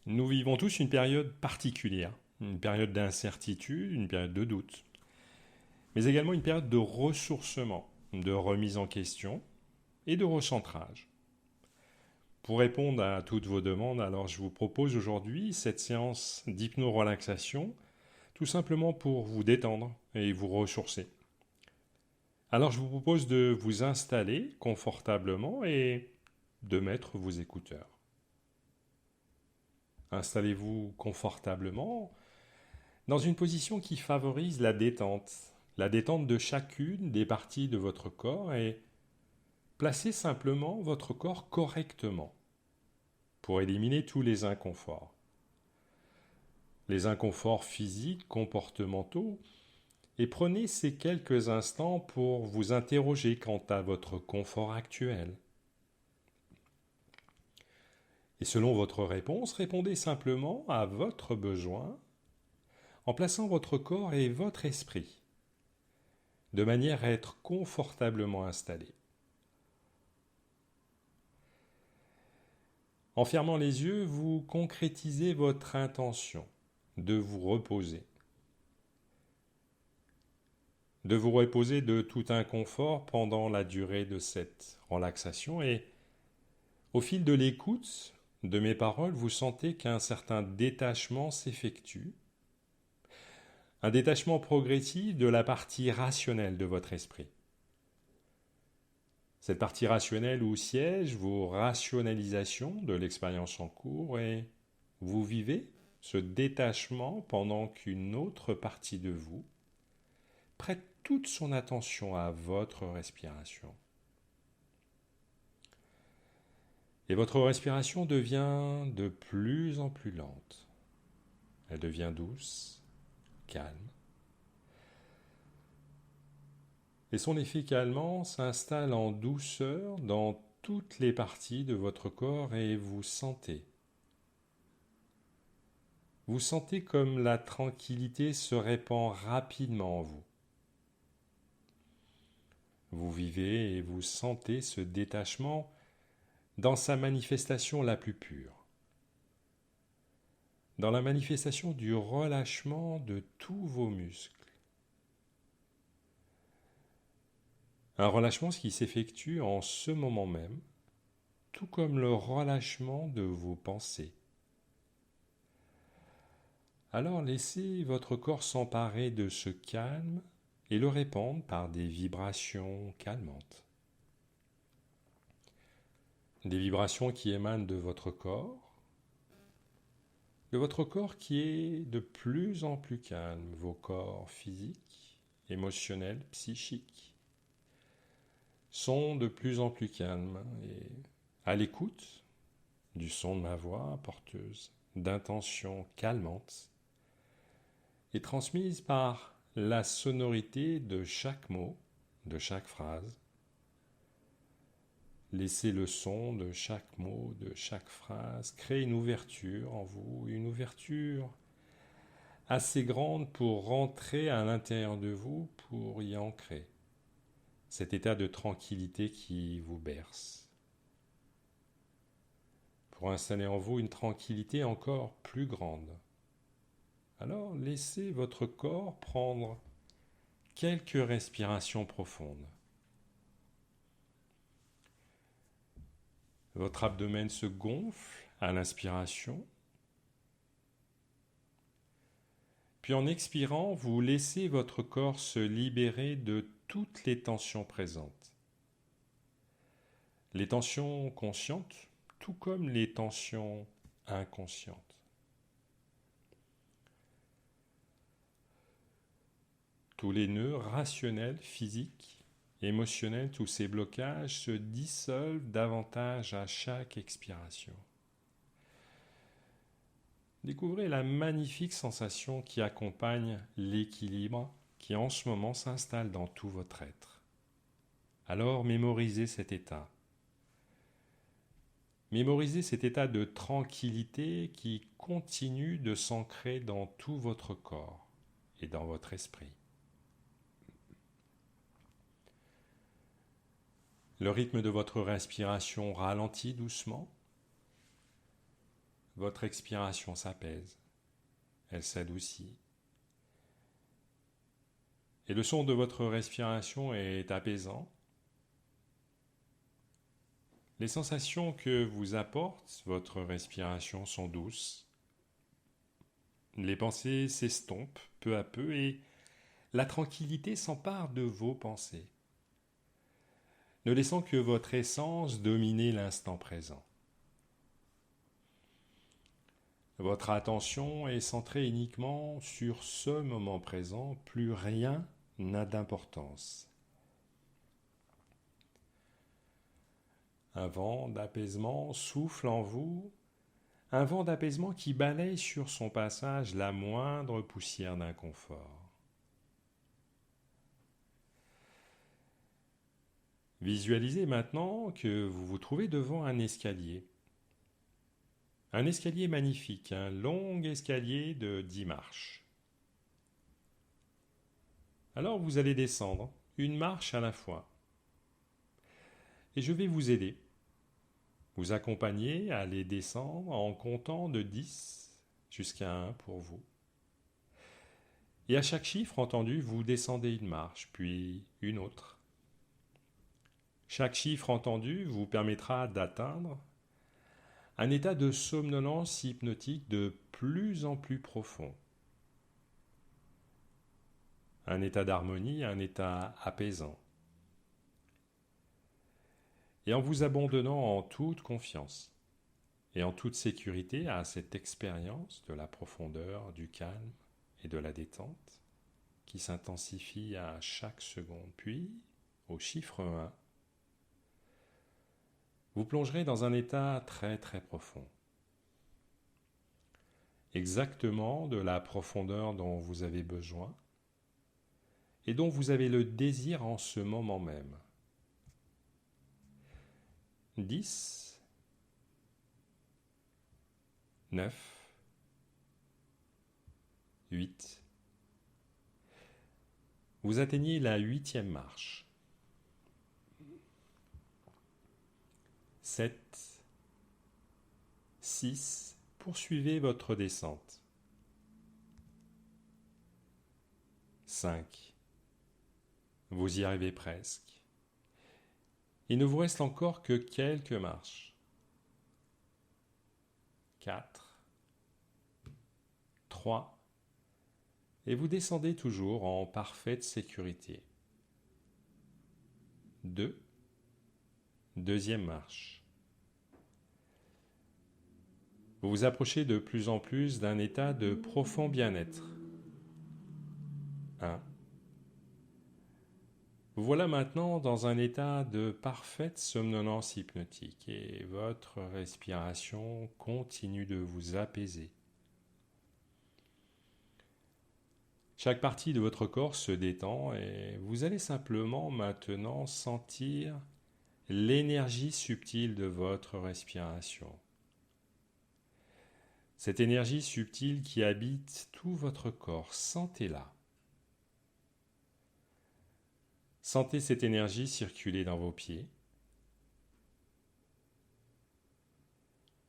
Nous vivons tous une période particulière, une période d'incertitude, une période de doute, mais également une période de ressourcement, de remise en question et de recentrage. Pour répondre à toutes vos demandes, alors je vous propose aujourd'hui cette séance d'hypno-relaxation, tout simplement pour vous détendre et vous ressourcer. Alors je vous propose de vous installer confortablement et de mettre vos écouteurs. Installez-vous confortablement dans une position qui favorise la détente de chacune des parties de votre corps et placez simplement votre corps correctement pour éliminer tous les inconforts physiques, comportementaux, et prenez ces quelques instants pour vous interroger quant à votre confort actuel. Et selon votre réponse, répondez simplement à votre besoin en plaçant votre corps et votre esprit de manière à être confortablement installé. En fermant les yeux, vous concrétisez votre intention de vous reposer. De vous reposer de tout inconfort pendant la durée de cette relaxation et au fil de l'écoute de mes paroles, vous sentez qu'un certain détachement s'effectue, un détachement progressif de la partie rationnelle de votre esprit. Cette partie rationnelle où siègent vos rationalisations de l'expérience en cours et vous vivez ce détachement pendant qu'une autre partie de vous prête toute son attention à votre respiration. Et votre respiration devient de plus en plus lente. Elle devient douce, calme. Et son effet calmant s'installe en douceur dans toutes les parties de votre corps et vous sentez comme la tranquillité se répand rapidement en vous. Vous vivez et vous sentez ce détachement dans sa manifestation la plus pure, dans la manifestation du relâchement de tous vos muscles. Un relâchement qui s'effectue en ce moment même, tout comme le relâchement de vos pensées. Alors laissez votre corps s'emparer de ce calme et le répandre par des vibrations calmantes. Des vibrations qui émanent de votre corps qui est de plus en plus calme, vos corps physiques, émotionnels, psychiques sont de plus en plus calmes et à l'écoute du son de ma voix porteuse d'intentions calmantes et transmise par la sonorité de chaque mot, de chaque phrase. Laissez le son de chaque mot, de chaque phrase créer une ouverture en vous, une ouverture assez grande pour rentrer à l'intérieur de vous, pour y ancrer cet état de tranquillité qui vous berce, pour installer en vous une tranquillité encore plus grande. Alors laissez votre corps prendre quelques respirations profondes. Votre abdomen se gonfle à l'inspiration. Puis en expirant, vous laissez votre corps se libérer de toutes les tensions présentes. Les tensions conscientes, tout comme les tensions inconscientes. Tous les nœuds rationnels, physiques, émotionnels, tous ces blocages se dissolvent davantage à chaque expiration. Découvrez la magnifique sensation qui accompagne l'équilibre qui en ce moment s'installe dans tout votre être. Alors mémorisez cet état. Mémorisez cet état de tranquillité qui continue de s'ancrer dans tout votre corps et dans votre esprit. Le rythme de votre respiration ralentit doucement. votre expiration s'apaise, elle s'adoucit. Et le son de votre respiration est apaisant. Les sensations que vous apporte votre respiration sont douces. Les pensées s'estompent peu à peu et la tranquillité s'empare de vos pensées, ne laissant que votre essence dominer l'instant présent. Votre attention est centrée uniquement sur ce moment présent, plus rien n'a d'importance. Un vent d'apaisement souffle en vous, un vent d'apaisement qui balaye sur son passage la moindre poussière d'inconfort. Visualisez maintenant que vous vous trouvez devant un escalier. Un escalier magnifique, un long escalier de 10 marches. Alors vous allez descendre, une marche à la fois. Et je vais vous aider, vous accompagner à les descendre en comptant de 10 jusqu'à 1 pour vous. Et à chaque chiffre entendu, vous descendez une marche, puis une autre. Chaque chiffre entendu vous permettra d'atteindre un état de somnolence hypnotique de plus en plus profond. Un état d'harmonie, un état apaisant. Et en vous abandonnant en toute confiance et en toute sécurité à cette expérience de la profondeur, du calme et de la détente qui s'intensifie à chaque seconde. Puis, au chiffre 1, vous plongerez dans un état très très profond. Exactement de la profondeur dont vous avez besoin et dont vous avez le désir en ce moment même. 10, 9, 8. Vous atteignez la 8e marche. 7, 6, poursuivez votre descente. 5, vous y arrivez presque. Il ne vous reste encore que quelques marches. 4, 3, et vous descendez toujours en parfaite sécurité. 2, deuxième marche. Vous vous approchez de plus en plus d'un état de profond bien-être. 1. Vous voilà maintenant dans un état de parfaite somnolence hypnotique et votre respiration continue de vous apaiser. Chaque partie de votre corps se détend et vous allez simplement maintenant sentir l'énergie subtile de votre respiration. Cette énergie subtile qui habite tout votre corps, sentez-la. Sentez cette énergie circuler dans vos pieds.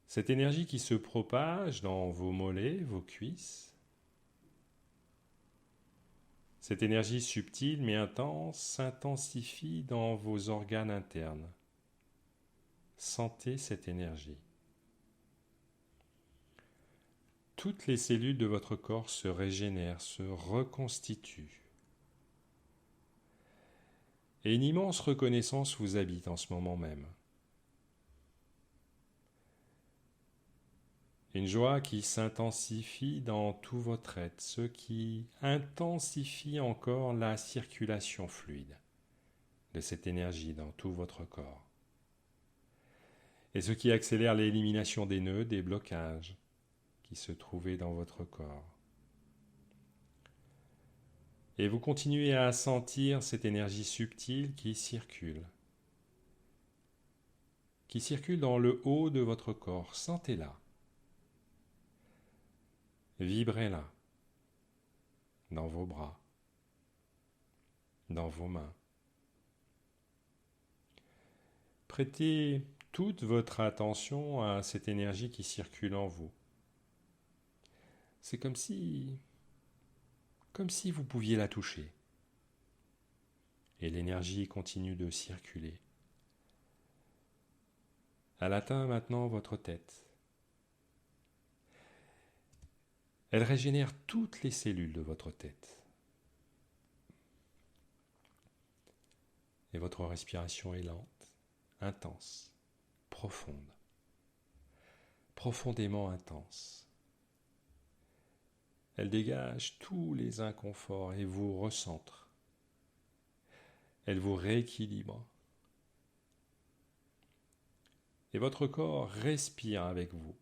Cette énergie qui se propage dans vos mollets, vos cuisses. Cette énergie subtile mais intense s'intensifie dans vos organes internes. Sentez cette énergie. Toutes les cellules de votre corps se régénèrent, se reconstituent. Et une immense reconnaissance vous habite en ce moment même. Une joie qui s'intensifie dans tout votre être, ce qui intensifie encore la circulation fluide de cette énergie dans tout votre corps. Et ce qui accélère l'élimination des nœuds, des blocages qui se trouvaient dans votre corps. Et vous continuez à sentir cette énergie subtile qui circule dans le haut de votre corps. Sentez-la. Vibrez-la dans vos bras, dans vos mains. Prêtez toute votre attention à cette énergie qui circule en vous. C'est comme si vous pouviez la toucher. Et l'énergie continue de circuler. Elle atteint maintenant votre tête. Elle régénère toutes les cellules de votre tête. Et votre respiration est lente, intense, profonde, profondément intense. Elle dégage tous les inconforts et vous recentre. Elle vous rééquilibre. Et votre corps respire avec vous.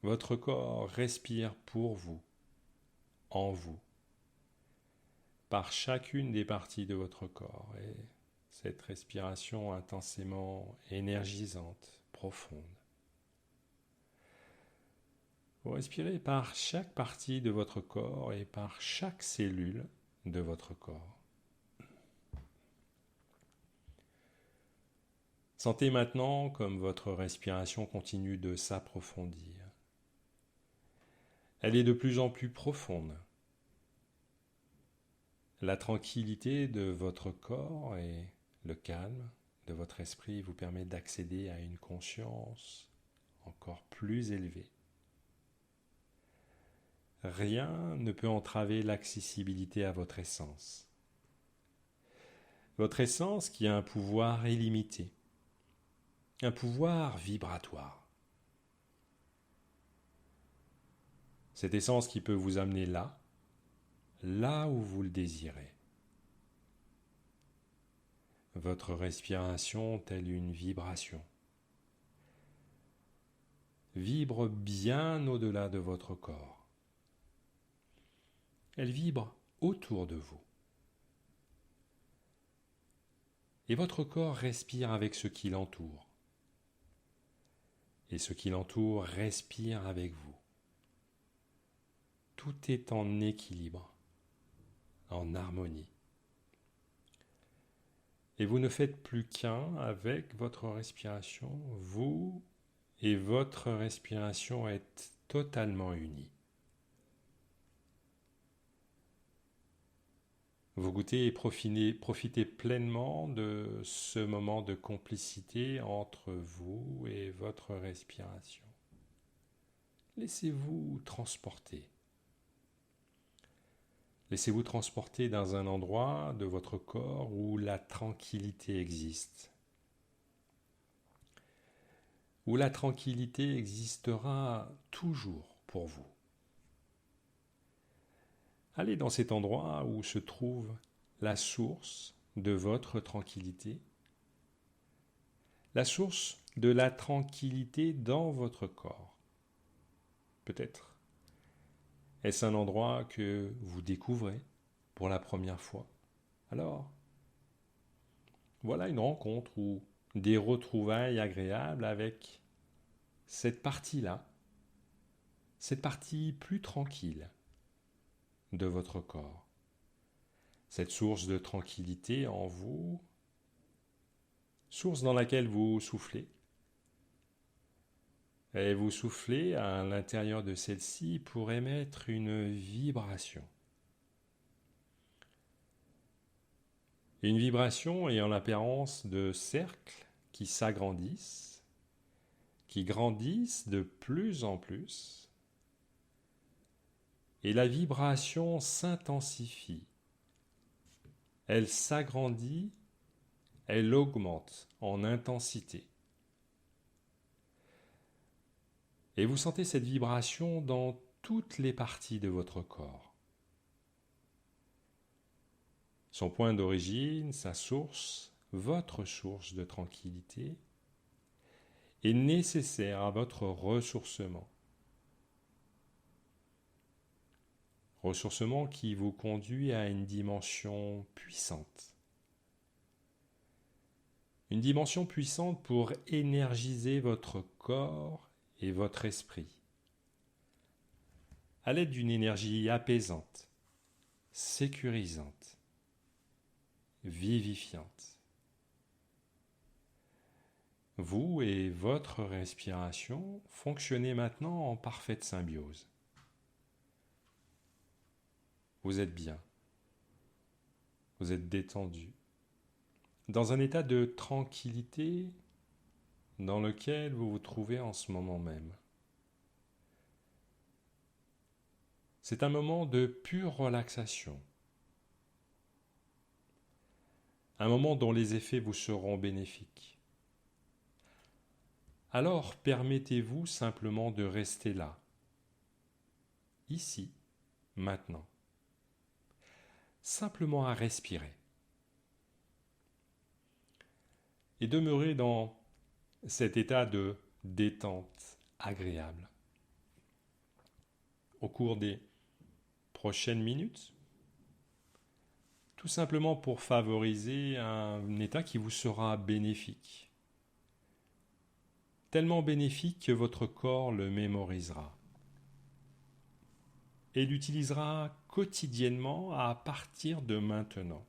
Votre corps respire pour vous, en vous, par chacune des parties de votre corps. Et cette respiration intensément énergisante, profonde. Vous respirez par chaque partie de votre corps et par chaque cellule de votre corps. Sentez maintenant comme votre respiration continue de s'approfondir. Elle est de plus en plus profonde. La tranquillité de votre corps et le calme de votre esprit vous permet d'accéder à une conscience encore plus élevée. Rien ne peut entraver l'accessibilité à votre essence. Votre essence qui a un pouvoir illimité, un pouvoir vibratoire. Cette essence qui peut vous amener là où vous le désirez. Votre respiration telle une vibration vibre bien au-delà de votre corps. Elle vibre autour de vous. Et votre corps respire avec ce qui l'entoure. Et ce qui l'entoure respire avec vous. Tout est en équilibre, en harmonie. Et vous ne faites plus qu'un avec votre respiration. Vous et votre respiration êtes totalement unis. Vous goûtez et profitez pleinement de ce moment de complicité entre vous et votre respiration. Laissez-vous transporter. Laissez-vous transporter dans un endroit de votre corps où la tranquillité existe. Où la tranquillité existera toujours pour vous. Allez dans cet endroit où se trouve la source de votre tranquillité, la source de la tranquillité dans votre corps. Peut-être est-ce un endroit que vous découvrez pour la première fois? Alors, voilà une rencontre ou des retrouvailles agréables avec cette partie-là, cette partie plus tranquille de votre corps, cette source de tranquillité en vous, source dans laquelle vous soufflez. Et vous soufflez à l'intérieur de celle-ci pour émettre une vibration. Une vibration ayant l'apparence de cercles qui s'agrandissent, qui grandissent de plus en plus, et la vibration s'intensifie. Elle s'agrandit, elle augmente en intensité. Et vous sentez cette vibration dans toutes les parties de votre corps. Son point d'origine, sa source, votre source de tranquillité, est nécessaire à votre ressourcement. Ressourcement qui vous conduit à une dimension puissante. Une dimension puissante pour énergiser votre corps et votre esprit, à l'aide d'une énergie apaisante, sécurisante, vivifiante. Vous et votre respiration fonctionnez maintenant en parfaite symbiose. Vous êtes bien, vous êtes détendu, dans un état de tranquillité dans lequel vous vous trouvez en ce moment même. C'est un moment de pure relaxation, un moment dont les effets vous seront bénéfiques. Alors permettez-vous simplement de rester là, ici, maintenant, simplement à respirer et demeurer dans cet état de détente agréable. Au cours des prochaines minutes, tout simplement pour favoriser un état qui vous sera bénéfique. Tellement bénéfique que votre corps le mémorisera et l'utilisera quotidiennement à partir de maintenant.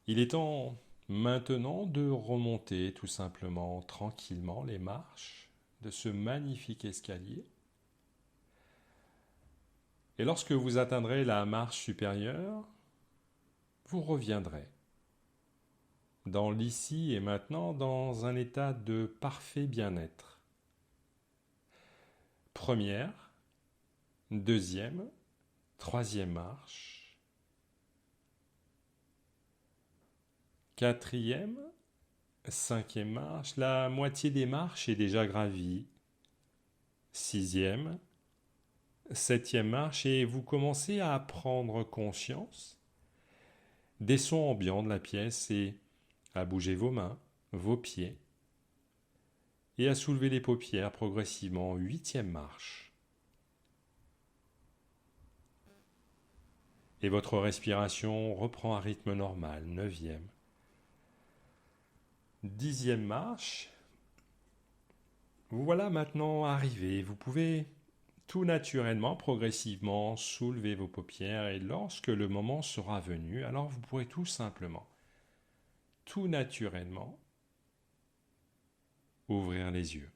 Il est temps maintenant de remonter tout simplement tranquillement les marches de ce magnifique escalier. Et lorsque vous atteindrez la marche supérieure, vous reviendrez dans l'ici et maintenant dans un état de parfait bien-être. Première, deuxième, troisième marche, quatrième, cinquième marche, la moitié des marches est déjà gravie, sixième, septième marche et vous commencez à prendre conscience des sons ambiants de la pièce et à bouger vos mains, vos pieds et à soulever les paupières progressivement, huitième marche. Et votre respiration reprend un rythme normal, neuvième. Dixième marche. Vous voilà maintenant arrivé, vous pouvez tout naturellement, progressivement, soulever vos paupières et lorsque le moment sera venu, alors vous pourrez tout simplement, tout naturellement, ouvrir les yeux.